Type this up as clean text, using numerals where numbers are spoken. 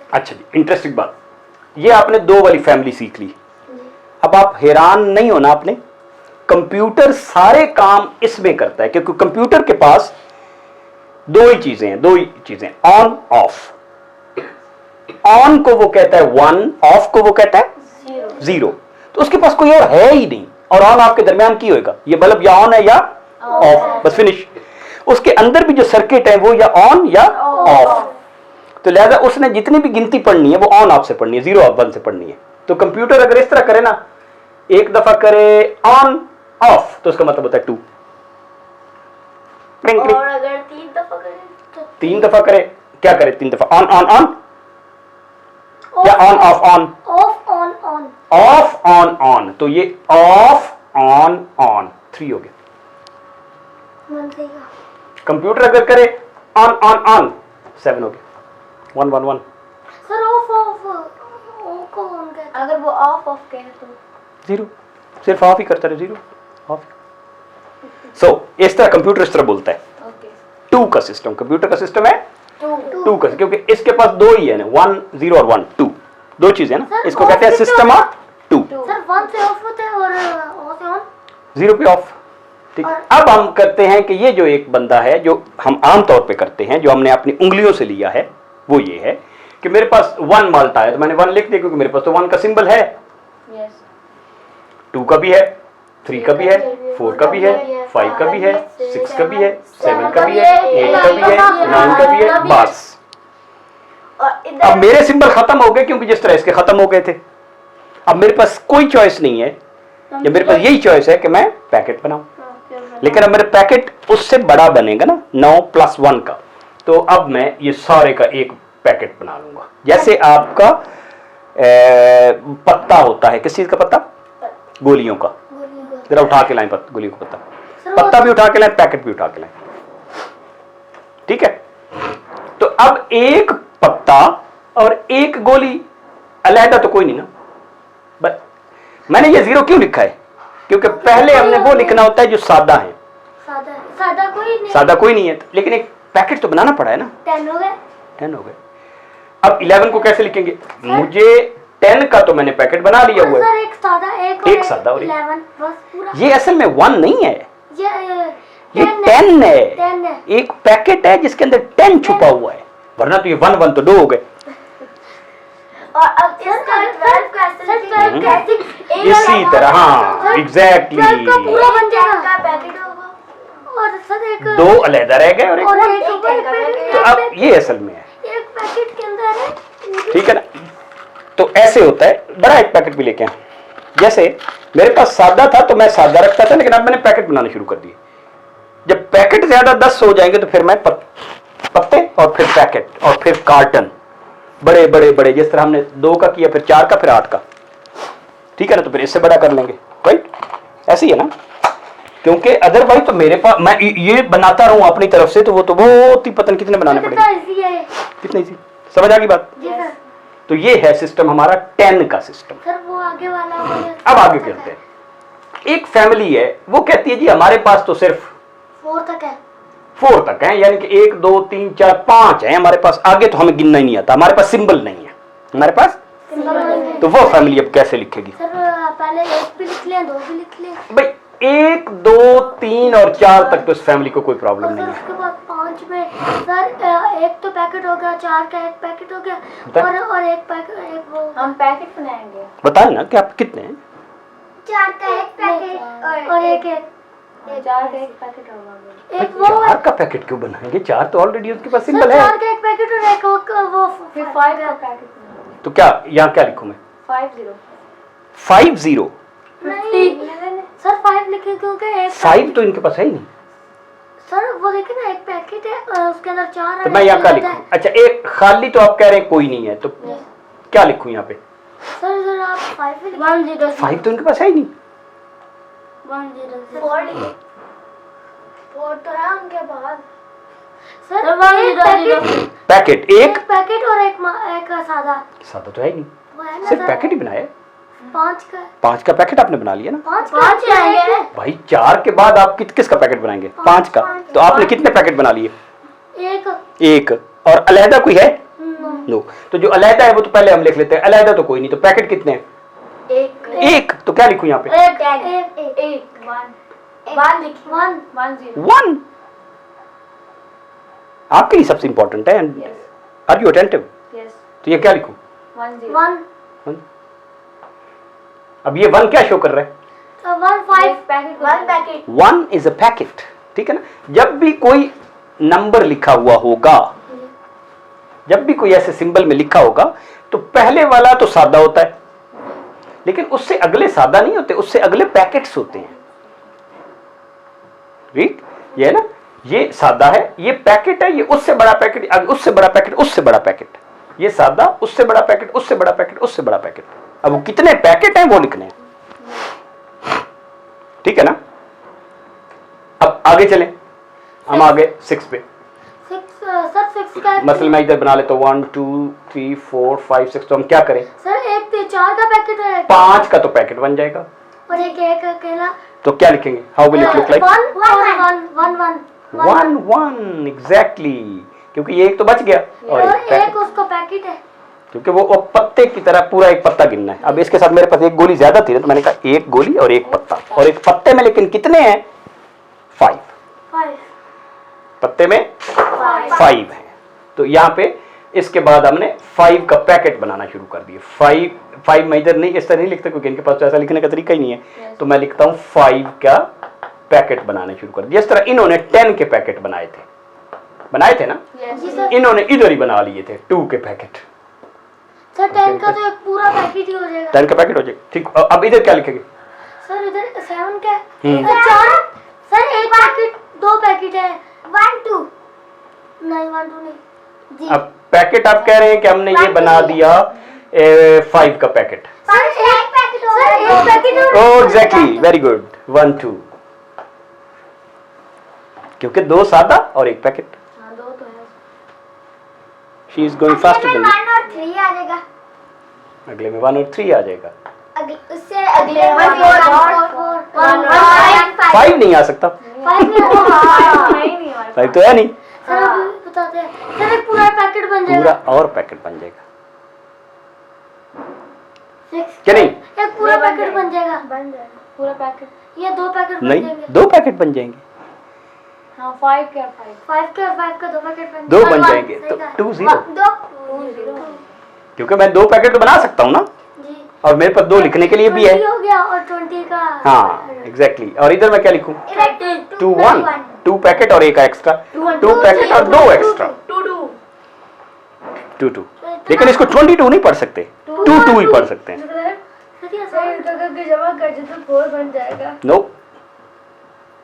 अच्छा जी, इंटरेस्टिंग बात, ये आपने 2 वाली फैमिली सीख ली। अब आप हैरान नहीं होना आपने, कंप्यूटर सारे काम इसमें करता है, क्योंकि कंप्यूटर के पास 2 ही चीजें, ऑन ऑफ। ऑन को वो कहता है 1, ऑफ को वो कहता है 0। तो उसके पास कोई और है ही नहीं, और ऑन ऑफ के दरमियान की होएगा, ये बल्ब या ऑन है या ऑफ, बस फिनिश। उसके अंदर भी जो सर्किट है वो या ऑन या ऑफ। तो लिहाजा उसने जितनी भी गिनती पढ़नी है वो ऑन ऑफ से पढ़नी है, 0 ऑफ 1 से पढ़नी है। तो कंप्यूटर अगर इस तरह करे ना, एक दफा करे ऑन ऑफ तो उसका मतलब होता है 2। और अगर 3 दफा करे तो 3 दफा करे, क्या करे 3 दफा? ऑन ऑन ऑन या on off on? Of on on, of on on, तो ये ऑफ ऑन ऑन 3 हो गया। कंप्यूटर अगर करे ऑन ऑन ऑन 7 हो गया, 1 1 1। सर ऑफ ऑफ को ऑन कहते, अगर वो ऑफ ऑफ कहे तो 0, सिर्फ ऑफ ही करता रहे, 0 ऑफ। सो इस तरह कंप्यूटर इस तरह बोलता है। ओके, 2 का सिस्टम, कंप्यूटर का सिस्टम है 2 का, क्योंकि इसके पास 2 ही है ना, 1 0 और 1 2, 2 चीजें ना, इसको कहते हैं सिस्टम ऑफ 2। सर 1 से ऑफ होता है और ऑफ से ऑन, 0 पे ऑफ। ठीक, अब हम करते हैं कि ये जो एक बंदा है, जो हम आम तौर पे करते हैं, जो हमने अपनी उंगलियों से लिया है, वो ये है कि मेरे पास 1 माल्टा है तो मैंने 1 लिख दिया, क्योंकि मेरे पास तो 1 का सिंबल है। 2 का भी है, 3 का भी है, 4 का भी है, 5 का भी है, 6 का भी है, 7 का भी है, 8 का भी है, 9 का भी है, बस। अब मेरे सिंबल खत्म हो गए, क्योंकि जिस तरह इसके खत्म हो गए थे। अब मेरे पास कोई चॉइस नहीं है, जब मेरे पास यही चॉइस है कि मैं पैकेट बनाऊं, लेकिन अब मेरे पैकेट उससे बड़ा बनेगा ना, 9 + 1 का। तो अब मैं ये सारे का एक पैकेट बना लूंगा। जैसे आपका पत्ता होता है, किस चीज का पत्ता? गोलियों का। जरा उठा के लाएं गोलियों का पत्ता, पत्ता भी उठा के लाएं, पैकेट भी उठा के लाएं, ठीक है? तो अब एक पत्ता और एक गोली अलहदा तो कोई नहीं ना। बस मैंने ये 0 क्यों लिखा है? क्योंकि पहले हमने वो लिखना होता है जो सादा है। सादा कोई नहीं है, लेकिन एक पैकेट तो बनाना पड़ा है ना। 10 हो गए, 10 हो गए। अब 11 को कैसे लिखेंगे? मुझे 10 का तो मैंने पैकेट बना लिया हुआ है। एक सादा और 11 बस पूरा। ये असल में 1 नहीं है, ये 10 है। एक पैकेट है जिसके अंदर 10 छुपा हुआ है, वरना तो ये 1 1 तो 2 हो गए। और अब इसका 12 का इसी तरह, हाँ एग्जैक्टली, पूरा बन जाएगा, पैकेट होगा और सर एक 2 अलहदा रह गए और एक। तो अब ये असल में है, एक पैकेट के अंदर है, ठीक है ना? तो ऐसे होता है। बड़ा एक पैकेट भी लेके आए। जैसे मेरे पास सादा था तो मैं सादा रखता था, लेकिन अब मैंने पैकेट बनाने शुरू कर दिए। जब पैकेट ज्यादा 10 हो जाएंगे तो फिर मैं पत्ते और फिर पैकेट और फिर कार्टन, बड़े बड़े बड़े, जिस तरह हमने 2 का किया, फिर 4 का, फिर 8 का, ठीक है ना? तो फिर इससे बड़ा कर लेंगे, राइट? ऐसे ही है ना, क्योंकि अदरवाइज तो मेरे पास मैं ये बनाता रहूं अपनी तरफ से, तो वो तो बहुत ही पता नहीं कितने बनाने पड़ेंगे। कितने इजी, समझ आ गई बात? तो ये है सिस्टम हमारा 10 का सिस्टम। सर वो आगे वाला अब आगे चलते हैं। एक फैमिली है, वो कहती है जी हमारे पास तो सिर्फ 4 तक है, 4 तक है, यानी कि 1 2 3 4 5 है हमारे पास, आगे तो हमें गिनना ही नहीं आता, हमारे पास सिंबल नहीं है हमारे पास। तो वो फैमिली अब कैसे लिखेगी? सर पहले 1 भी लिख लें, 2 भी लिख लें भाई। 1 2 3 और 4 तक तो इस फैमिली को कोई प्रॉब्लम नहीं है। उसके बाद 5 में सर एक तो पैकेट हो गया, 4 का एक पैकेट हो गया, और एक पैकेट, एक वो हम पैकेट बनाएंगे। बताए ना कि आप कितने हैं? 4 का एक पैकेट और एक 4 का एक पैकेट होगा। एक वो 4 का पैकेट क्यों बनाएंगे? 4 तो ऑलरेडी उसके पास सिंबल है। 4 का एक पैकेट और एक वो फिर 5 का पैकेट। तो क्या यहाँ क्या लिखूं मैं? 50 50 नहीं सर 5 लिखे, क्योंकि एक 5 तो इनके पास है ही नहीं। सर वो देखिए ना, एक पैकेट है उसके अंदर 4 है, तो मैं यहाँ क्या लिखूं? अच्छा, एक खाली तो आप कह रहे हैं कोई नहीं है, तो क्या लिखूं यहाँ पे? सर आप 5 लिखिए। 5 तो इनके पास है ही नहीं। 4 तो है उनके पास। सर पैकेट, एक पैकेट और एक सादा तो है ही नहीं, वो है ना, सिर्फ पैकेट ही बनाया। 5 का पैकेट आपने बना लिया ना। 5 आएंगे भाई 4 के बाद आप किसका पैकेट बनाएंगे? 5 का। तो आपने कितने पैकेट बना लिए? एक और अलहदा कोई है? नो। दो, तो जो अलहदा है वो तो पहले हम लिख लेते हैं, अलहदा तो कोई नहीं, तो पैकेट कितने हैं? एक। तो क्या लिखूं यहाँ पे? वन। आपके लिए सबसे इंपॉर्टेंट है। Are you attentive? तो ये क्या लिखूं? वन। अब ये वन क्या शो कर रहा है? One packet. One is a packet, ठीक है ना। जब भी कोई नंबर लिखा हुआ होगा, जब भी कोई ऐसे सिंबल में लिखा होगा, तो पहले वाला तो सादा होता है, लेकिन उससे अगले सादा नहीं होते, उससे अगले पैकेट्स होते हैं। ठीक, ये है ना, ये सादा है, ये पैकेट है, ये उससे बड़ा पैकेट, उससे बड़ा पैकेट, उससे बड़ा पैकेट, ये सादा, उससे बड़ा पैकेट, उससे बड़ा पैकेट, उससे बड़ा पैकेट। अब वो कितने पैकेट हैं वो लिखने हैं, ठीक है ना। अब आगे चलें, हम आगे 6 पे। मसल मैं इधर बना लेता हूँ 1 2 3 4 5 6। तो हम क्या करें सर? एक 4 का पैकेट है, 5 का तो पैकेट बन जाएगा, और एक अकेला। तो क्या लिखेंगे? How will it look like? 1 1 exactly, क्योंकि ये एक तो बच गया और एक उसका पैकेट है, क्योंकि वो पत्ते की तरह पूरा एक पत्ता गिनना है। अब इसके साथ मेरे पास एक गोली ज्यादा थी ना, तो मैंने कहा एक गोली और एक पत्ता, और एक पत्ते में लेकिन कितने हैं? 5। पत्ते में 5 है। तो यहाँ पे इसके बाद हमने 5 का पैकेट बनाना शुरू कर दिया। 5 मैं इधर नहीं, इस तरह नहीं लिखता क्योंकि इनके पास तो ऐसा लिखने का तरीका ही नहीं है, तो मैं लिखता हूँ 5 का पैकेट बनाना शुरू कर दिया। जिस तरह इन्होंने 10 के पैकेट बनाए थे ना, इन्होंने इधर ही बना लिए थे 2 के पैकेट। सर 10 का तो एक पूरा पैकेट ही हो जाएगा। 10 का पैकेट हो जाएगा, ठीक। अब इधर क्या लिखेंगे? सर इधर 7 का सर एक पैकेट, 2 पैकेट है, 1 2 नहीं 1 2 नहीं जी। अब पैकेट आप कह रहे हैं कि हमने ये बना दिया 5 का पैकेट। सर एक पैकेट ओह एग्जैक्टली, वेरी गुड, 1 2, क्योंकि 2 सादा और एक पैकेट। हां 2 तो है। She is going faster than 1 और 3 आ जाएगा, अगले में 1 और 3 आ जाएगा, उससे अगले 1 4 5 नहीं आ सकता, 5 नहीं 5 तो है नहीं। सर अभी बताते हैं। सर एक पूरा पैकेट बन पूरा जाएगा, और पैकेट बन जाएगा 6 क्या? नहीं, एक पूरा पैकेट बन जाएगा पूरा पैकेट। ये 2 पैकेट बन नहीं, जाएंगे। 2 पैकेट बन जाएंगे। हाँ 5 के और 5 का 2 पैकेट बन 2 बन जाएंगे, तो 2 0, 2 क्योंकि मैं 2 पैकेट तो बना सकता हूँ ना, जी। और मेरे पास 2 लिखने के लिए भी है। 20 हो गया और 20 का। हाँ एग्जैक्टली, और इधर मैं क्या लिखूं? 2 1, 2 पैकेट और एक एक्स्ट्रा, 2 पैकेट और 2 एक्स्ट्रा, 2 2। लेकिन इसको 22 नहीं पढ़ सकते, 2 2 ही पढ़ सकते हैं। जमा कर दे तो 4 बन जाएगा। नो